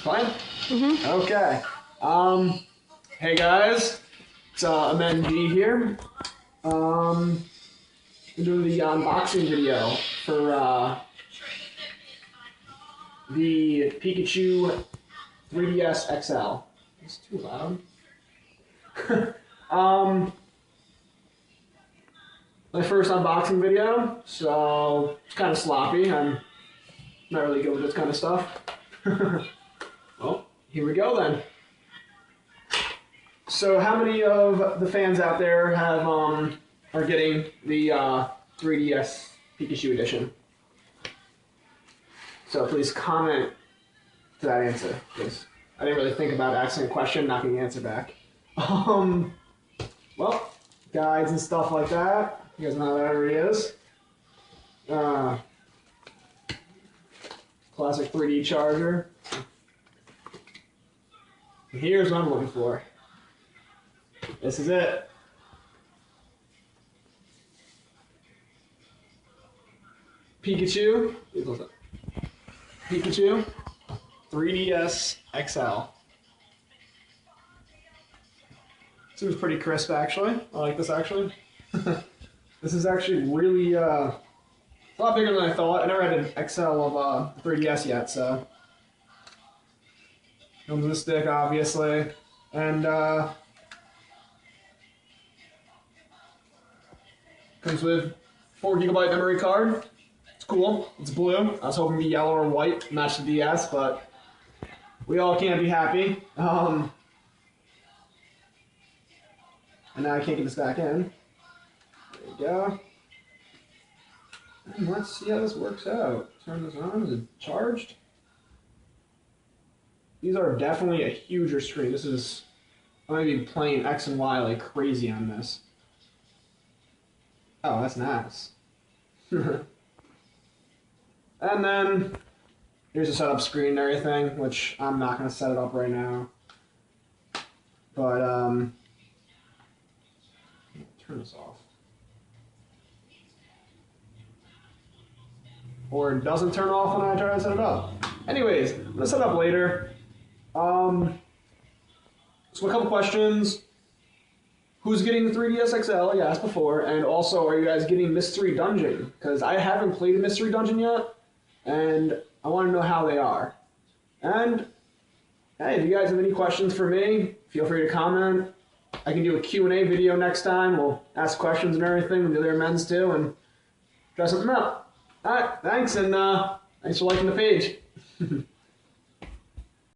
Fine? Okay. Hey guys, it's MNG here. I'm doing the unboxing video for the Pikachu 3DS XL. It's too loud. My first unboxing video, so it's kind of sloppy. I'm not really good with this kind of stuff. Well, here we go then. So how many of the fans out there have are getting the 3DS Pikachu edition? So please comment to that answer, because I didn't really think about asking a question, not getting the answer back. Well, guides and stuff like that. You guys know how that already is. Classic 3D charger. Here's what I'm looking for. This is it. Pikachu. Pikachu 3DS XL. Seems pretty crisp, actually. I like this, actually. This is actually really, a lot bigger than I thought. I never had an XL of 3DS yet, so. Comes with a stick, obviously. And, comes with 4GB memory card. It's cool. It's blue. I was hoping to be yellow or white, match the DS, but we all can't be happy. And now I can't get this back in. There we go. And let's see how this works out. Turn this on. Is it charged? These are definitely a huger screen. This is, I'm going to be playing X and Y like crazy on this. Oh, that's nice. And then here's a setup screen and everything, which I'm not going to set it up right now. But, turn this off. Or it doesn't turn off when I try to set it up. Anyways, I'm going to set it up later. So a couple questions. Who's getting the 3DS XL, like I asked before, and also, are you guys getting Mystery Dungeon? Because I haven't played a Mystery Dungeon yet, and I want to know how they are. And, hey, if you guys have any questions for me, feel free to comment. I can do a Q&A video next time. We'll ask questions and everything, with the other men's too, and try something out. Alright, thanks, and thanks for liking the page.